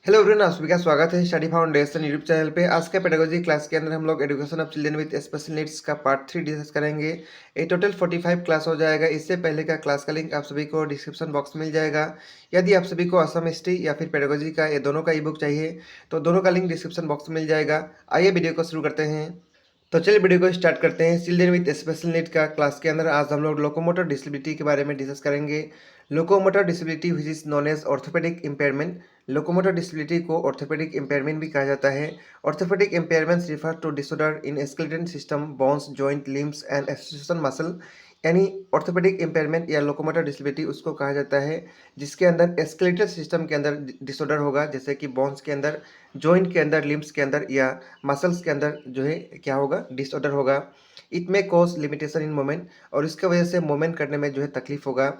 Hello everyone, आप सभी का स्वागत है स्टडी फाउंडेशन यूट्यूब चैनल पे। आज के पेडागोजी क्लास के अंदर हम लोग education of children with special needs का पार्ट 3 डिस्कस करेंगे। ये टोटल 45 क्लास हो जाएगा। इससे पहले का क्लास का लिंक आप सभी को डिस्क्रिप्शन बॉक्स में मिल जाएगा। यदि आप सभी को असम हिस्ट्री या फिर पेडागोजी का ये दोनों का ई बुक चाहिए तो दोनों का लिंक डिस्क्रिप्शन बॉक्स में मिल जाएगा। आइए वीडियो को शुरू करते हैं। तो चलिए वीडियो को स्टार्ट करते हैं। चिल्ड्रन विद स्पेशल नीड का क्लास के अंदर आज हम लोग लोकोमोटर डिसेबिलिटी के बारे में डिस्कस करेंगे। Locomotor disability which is known as orthopaedic impairment. Locomotor disability को ऑर्थोपेडिक इम्पेयरमेंट भी कहा जाता है। Orthopaedic impairments refer to disorder in skeletal system, bones, joint, limbs and association muscle. यानी ऑर्थोपेडिक इम्पेयरमेंट या लोकोमोटर डिसेबिलिटी उसको कहा जाता है जिसके अंदर स्केलेटल सिस्टम के अंदर डिसऑर्डर होगा, जैसे कि बोन्स के अंदर, जॉइंट के अंदर, लिम्स के अंदर या मसल्स के अंदर जो है क्या होगा, डिसऑर्डर होगा। इट में कॉज लिमिटेशन इन मूवमेंट, और इसके वजह से मूवमेंट करने में जो है तकलीफ होगा।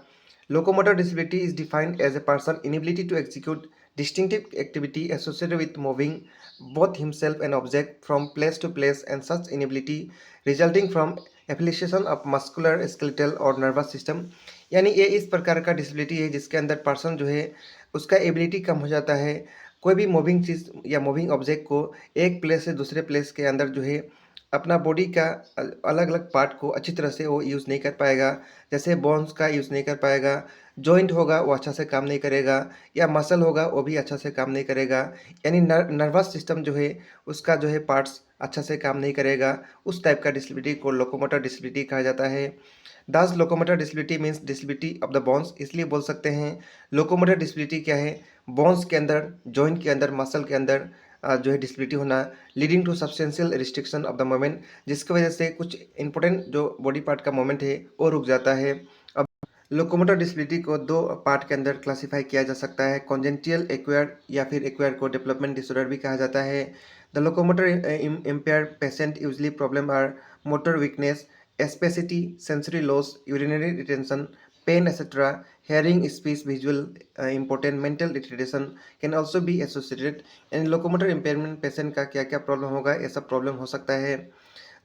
Locomotor disability is defined as a person inability to execute distinctive activity associated with moving both himself and object from place to place, and such inability resulting from affiliation of muscular, skeletal और nervous system. यानी ये इस प्रकार का disability है जिसके अंदर person जो है उसका एबिलिटी कम हो जाता है। कोई भी मूविंग चीज़ या मूविंग ऑब्जेक्ट को एक प्लेस से दूसरे प्लेस के अंदर जो है अपना बॉडी का अलग अलग पार्ट को अच्छी तरह से वो यूज़ नहीं कर पाएगा। जैसे बोन्स का यूज़ नहीं कर पाएगा, जॉइंट होगा वो अच्छा से काम नहीं करेगा, या मसल होगा वो भी अच्छा से काम नहीं करेगा। यानी नर्वस सिस्टम जो है उसका जो है पार्ट्स अच्छा से काम नहीं करेगा। उस टाइप का डिसेबिलिटी को लोकोमोटर डिसेबिलिटी कहा जाता है। दास locomotor disability means disability of the bones. इसलिए बोल सकते हैं लोकोमोटर डिसेबिलिटी क्या है, बोन्स के अंदर, जॉइंट के अंदर, मसल के अंदर जो है डिसेबिलिटी होना, leading to substantial restriction of the movement, जिसकी वजह से कुछ इंपॉर्टेंट जो बॉडी पार्ट का मूवमेंट है वो रुक जाता है। अब लोकोमोटर डिसेबिलिटी को दो पार्ट के अंदर क्लासीफाई किया जा सकता है, कॉन्जेंटियल एक्वायर्ड या फिर एक्वायर्ड को डेवलपमेंट डिसऑर्डर भी कहा जाता है। The locomotor impaired patient usually problem are motor weakness, spasticity, sensory loss, urinary retention, pain, etc. Hearing, speech, visual, important mental retardation can also be associated. And locomotor impairment patient का क्या क्या problem होगा, ये सब problem हो सकता है।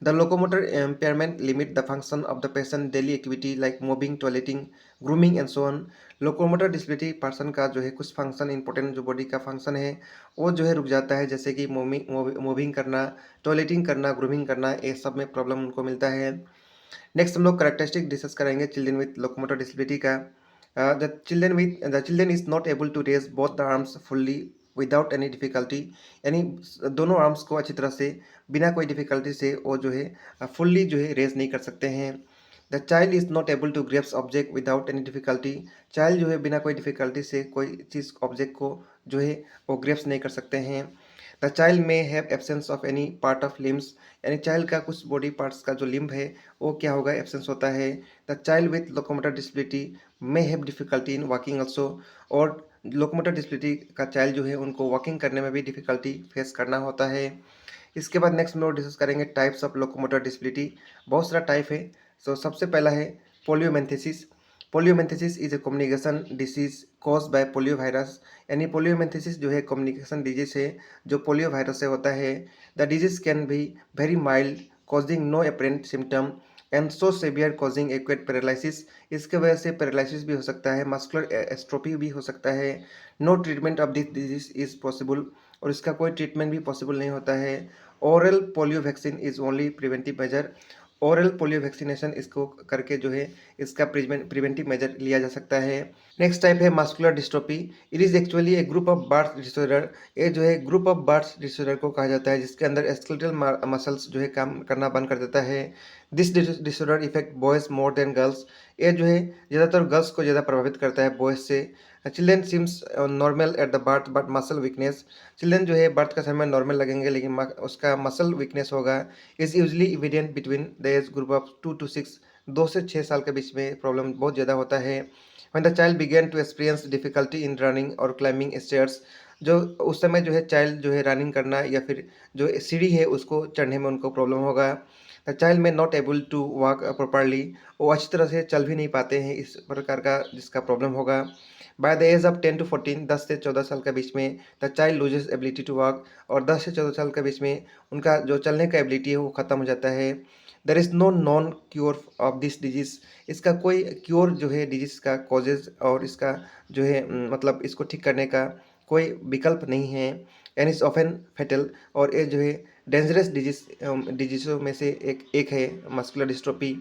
The locomotor impairment limit the function of the patient daily activity like moving, toileting, grooming and so on. Locomotor disability person का जो है कुछ फंक्शन, इंपॉर्टेंट जो बॉडी का फंक्शन है वो जो है रुक जाता है, जैसे कि मूविंग करना, टॉयलेटिंग करना, ग्रूमिंग करना, ये सब में प्रॉब्लम उनको मिलता है। नेक्स्ट हम लोग करेक्टरिस्टिक डिस्कस करेंगे चिल्ड्रन विथ लोकोमोटर डिसेबिलिटी का। The children is not able to raise both the arms fully without any difficulty. यानी दोनों आर्म्स को अच्छी तरह से बिना कोई डिफिकल्टी से वो जो है फुल्ली जो है रेज नहीं कर सकते हैं। The child is not able to grasp object without any difficulty. Child जो है बिना कोई डिफिकल्टी से कोई चीज़ ऑब्जेक्ट को जो है वो ग्रैप्स नहीं कर सकते हैं। द चाइल्ड में have absence of any part of limbs. यानी चाइल्ड का कुछ बॉडी पार्ट्स का जो लिम्ब है वो क्या होगा, एब्सेंस होता है। The child with locomotor disability may have difficulty in walking also. और लोकोमोटर डिसेबिलिटी का चाइल्ड जो है उनको वॉकिंग करने में भी डिफिकल्टी फेस करना होता है। इसके बाद नेक्स्ट हम लोग डिस्कस करेंगे टाइप्स ऑफ लोकोमोटर डिसेबिलिटी। बहुत सारा टाइप है। सो सबसे पहला है poliomyelitis. Poliomyelitis is a communication disease cause by polio virus. यानी पोलियोमेंथेसिस जो है कम्युनिकेशन डिजीज है जो पोलियो वायरस से होता है। The disease can be very mild causing no apparent symptom and so severe causing acute paralysis. इसके वजह से पैरालिसिस भी हो सकता है, मस्कुलर एस्ट्रोफी भी हो सकता है। No treatment of this disease is possible, और इसका कोई ट्रीटमेंट भी पॉसिबल नहीं होता है। Oral polio vaccine is only preventive measure. Oral polio vaccination इसको करके जो है इसका प्रिवेंटिव मेजर लिया जा सकता है। नेक्स्ट टाइप है muscular dystrophy. It is actually A group of birth disorder. ये जो है ग्रुप ऑफ बर्थ डिसऑर्डर को कहा जाता है जिसके अंदर स्केलेटल मसल्स जो है काम करना बंद कर देता है। This disorder effect boys more than girls. ये जो है ज़्यादातर गर्ल्स को ज़्यादा प्रभावित करता है बॉयज से। Children seems normal at the birth but muscle weakness. Children जो है बर्थ का समय नॉर्मल लगेंगे लेकिन उसका मसल वीकनेस होगा। Is usually evident between the age group of 2 to 6। 2 से 6 साल के बीच में प्रॉब्लम बहुत ज़्यादा होता है। When the child begin to experience difficulty in running और क्लाइंबिंग स्टेयर्स। जो उस समय जो है चाइल्ड जो है रनिंग करना या फिर जो सीढ़ी है उसको चढ़ने में उनको प्रॉब्लम होगा। द चाइल्ड में not able to walk properly. वो अच्छी तरह से चल भी नहीं पाते हैं, इस प्रकार का जिसका प्रॉब्लम होगा। By the age of 10 to 14, 10 से 14 साल के बीच में the child loses ability to walk. और 10 से 14 साल के बीच में उनका जो चलने का एबिलिटी है वो ख़त्म हो जाता है। There is no known cure of this disease. इसका कोई क्योर जो है डिजीज़ का कॉजेज़ और इसका जो है मतलब इसको ठीक करने का कोई विकल्प नहीं है एंड इज़ ऑफन फेटल। और ये जो है डेंजरस डिजीज़ों में से एक है मस्कुलर डिस्ट्रोफी।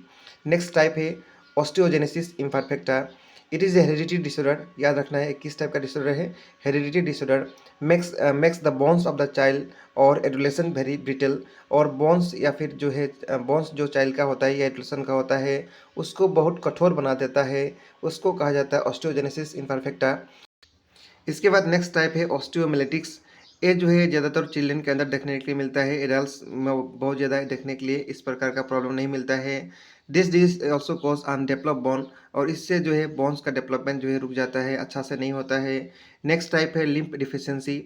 नेक्स्ट टाइप है osteogenesis imperfecta. It is a heredity disorder. याद रखना है किस टाइप का डिसऑर्डर है, heredity disorder. Makes the bones of the child और एडोलेसेंट वेरी ब्रिटल। और बोन्स या फिर जो है बोन्स जो चाइल्ड का होता है या एडोलेसेंट का होता है उसको बहुत कठोर बना देता है, उसको कहा जाता है ऑस्टियोजेनेसिस इम्परफेक्टा। इसके बाद नेक्स्ट टाइप है ऑस्टियोमिलेटिक्स। ये जो है ज़्यादातर चिल्ड्रन के अंदर देखने के लिए मिलता है, एडल्ट्स में बहुत ज़्यादा देखने के लिए इस प्रकार का प्रॉब्लम नहीं मिलता है। This disease also cause undevelop bone. और इससे जो है बोन्स का डेवलपमेंट जो है रुक जाता है, अच्छा से नहीं होता है। नेक्स्ट टाइप है limb deficiency.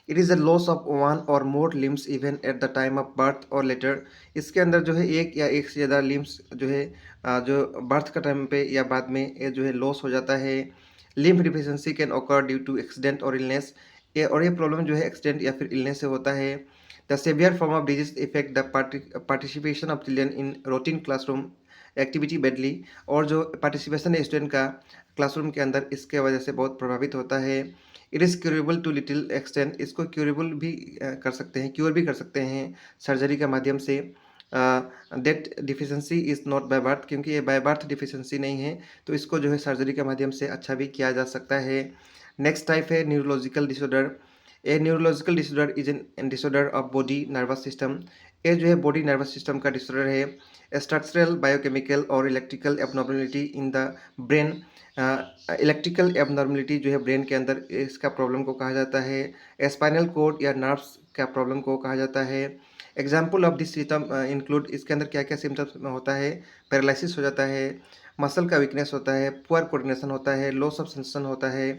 It is the loss of one और more limbs even at the time of birth और लेटर। इसके अंदर जो है एक या एक से ज़्यादा लिम्स जो है जो बर्थ का टाइम पे या बाद में ये जो है लॉस हो जाता है। Limb deficiency can occur due to accident और इलनेस। ये प्रॉब्लम जो है एक्सीडेंट या फिर इलनेस से होता है। The severe form of disease effect the participation of children in routine classroom activity badly. और जो पार्टिसिपेशन है स्टूडेंट का क्लासरूम के अंदर इसके वजह से बहुत प्रभावित होता है। It is curable to little extent. इसको क्यूरेबल भी कर सकते हैं, क्योर भी कर सकते हैं सर्जरी के माध्यम से। That deficiency is not by birth, क्योंकि ये बाय बर्थ डिफिशेंसी नहीं है तो इसको जो है सर्जरी के माध्यम से अच्छा भी किया जा सकता है। नेक्स्ट टाइप है neurological disorder. A neurological disorder is an disorder of body nervous system. ये जो है बॉडी नर्वस सिस्टम का डिसऑर्डर है। स्ट्रक्चरल बायोकेमिकल और electrical abnormality in the brain. Electrical abnormality जो है ब्रेन के अंदर इसका प्रॉब्लम को कहा जाता है। स्पाइनल कोड या नर्व्स का प्रॉब्लम को कहा जाता है। Example of this symptom include, इसके अंदर क्या क्या सिम्टम्स होता है, पैरालिसिस हो जाता है, मसल का वीकनेस होता है, पुअर कोऑर्डिनेशन होता है, लॉस ऑफ सेंसेशन होता है,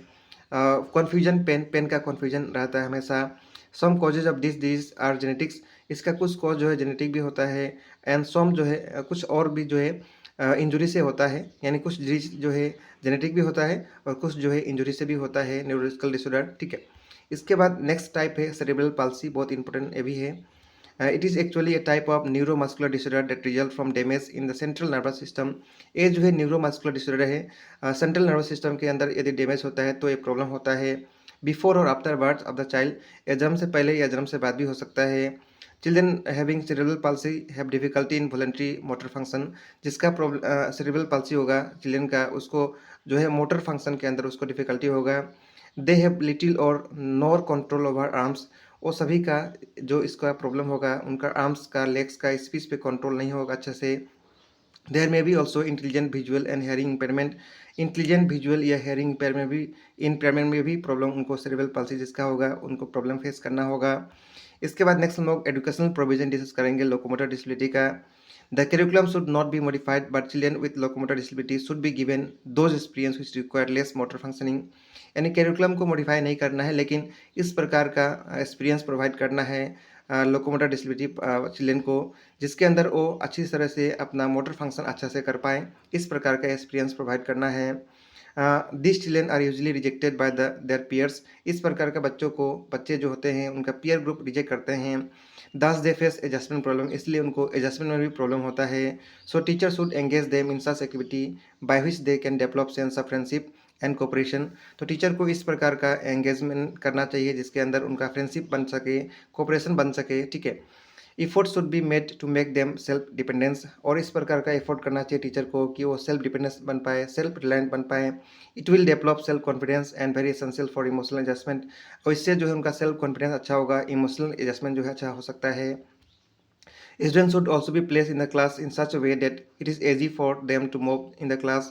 कन्फ्यूजन, पेन का कन्फ्यूजन रहता है हमेशा। Some causes of this disease are genetics. इसका कुछ कॉज जो है जेनेटिक भी होता है। एंड सम जो है कुछ और भी जो है इंजुरी से होता है, यानी कुछ डिजीज जो है जेनेटिक भी होता है और कुछ जो है इंजुरी से भी होता है, न्यूरोलॉजिकल डिसऑर्डर, ठीक है। इसके बाद नेक्स्ट टाइप है सेरेब्रल पाल्सी, बहुत इंपॉर्टेंट ये भी है। It is actually a type of neuromuscular disorder that result from damage in the central nervous system। ये जो है न्यूरोमस्कुलर डिसऑर्डर है, सेंट्रल नर्वस सिस्टम के अंदर यदि डैमेज होता है तो ये प्रॉब्लम होता है। बिफोर और after birth of the child, या जन्म से पहले या जन्म से बाद भी हो सकता है। Children having cerebral palsy have difficulty in voluntary motor function. जिसका प्रॉब्लम सेरेब्रल पाल्सी होगा चिल्ड्रन का, उसको जो है मोटर फंक्शन के अंदर उसको डिफिकल्टी होगा। दे हैव लिटिल और नोर कंट्रोल ओवर आर्म्स। वो सभी का जो इसका प्रॉब्लम होगा उनका आर्म्स का, लेग्स का स्पीच पे कंट्रोल नहीं होगा अच्छे से। देयर में भी also intelligent visual and hearing impairment. Intelligent visual या हेयरिंग इम्पेयरमेंट में भी प्रॉब्लम उनको सेरेब्रल पाल्सी जिसका होगा उनको प्रॉब्लम फेस करना होगा। इसके बाद नेक्स्ट हम लोग एजुकेशनल प्रोविजन डिस्कस करेंगे लोकोमोटर डिसेबिलिटी का। The curriculum should not be modified but children with locomotor disability should be given those experience which require less motor functioning. यानी करिकुलम को मॉडिफाई नहीं करना है लेकिन इस प्रकार का एक्सपीरियंस प्रोवाइड करना है लोकोमोटर डिसेबिलिटी चिल्ड्रन को, जिसके अंदर वो अच्छी तरह से अपना मोटर फंक्शन अच्छा से कर पाएँ, इस प्रकार का एक्सपीरियंस प्रोवाइड करना है। This children are usually rejected by their peers. इस प्रकार के बच्चे जो होते हैं उनका पीयर ग्रुप रिजेक्ट करते हैं। दस दे फेस एडजस्टमेंट प्रॉब्लम, इसलिए उनको एडजस्टमेंट में भी प्रॉब्लम होता है। सो teacher should engage them in such activity by which they can develop sense of friendship and cooperation. तो टीचर को इस प्रकार का एंगेजमेंट करना चाहिए जिसके अंदर उनका फ्रेंडशिप बन सके, कोऑपरेशन बन सके, ठीक है। Effort should be made to make them self dependence. और इस प्रकार का एफर्ट करना चाहिए टीचर को कि वो सेल्फ डिपेंडेंस बन पाए, सेल्फ रिलायंट बन पाए। It will develop self confidence and very essential for emotional adjustment. और इससे जो है उनका सेल्फ कॉन्फिडेंस अच्छा होगा, इमोशनल एडजस्टमेंट जो है अच्छा हो सकता है। Students should also be placed in the class in such a way that it is easy for them to move in the class।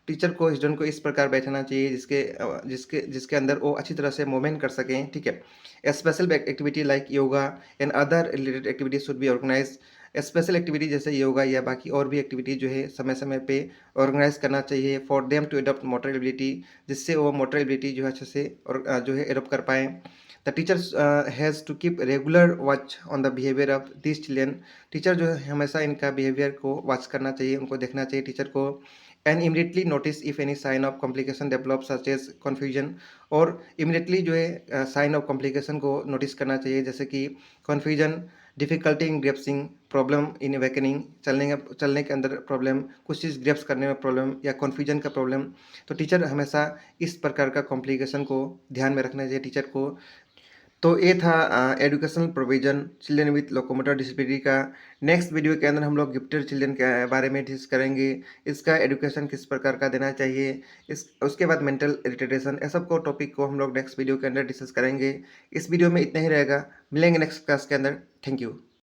Teacher को स्टूडेंट को इस प्रकार बैठाना चाहिए जिसके अंदर वो अच्छी तरह से मूवमेंट कर सकें, ठीक है। Special activity like yoga and other related activities should be organise. Special activity जैसे योगा या बाकी और भी एक्टिविटी जो है समय समय पे ऑर्गेनाइज करना चाहिए for them to adopt motor ability, जिससे वो मोटर एबिलिटी जो है अच्छे से और जो है एडॉप्ट कर पाएँ। The teacher has to keep regular watch on the behaviour of this children. Teacher जो है हमेशा इनका बिहेवियर को वॉच करना चाहिए, उनको देखना चाहिए टीचर को। And immediately notice if any sign of complication develop such as confusion. और इमीडिएटली जो है साइन ऑफ कॉम्प्लिकेशन को नोटिस करना चाहिए, जैसे कि confusion, difficulty in grasping, problem in awakening, चलने के अंदर प्रॉब्लम, कुछ चीज़ ग्रैस्प करने में प्रॉब्लम या कन्फ्यूजन का प्रॉब्लम, तो टीचर हमेशा इस प्रकार का कॉम्प्लिकेशन को ध्यान में रखना चाहिए टीचर को। तो ये था educational provision children with locomotor disability का। नेक्स्ट वीडियो के अंदर हम लोग गिफ्टेड चिल्ड्रन के बारे में डिस्कस करेंगे, इसका एजुकेशन किस प्रकार का देना चाहिए, उसके बाद मेंटल रिटार्डेशन, ये सब को टॉपिक को हम लोग नेक्स्ट वीडियो के अंदर डिस्कस करेंगे। इस वीडियो में इतना ही रहेगा, मिलेंगे नेक्स्ट क्लास के अंदर। Thank you.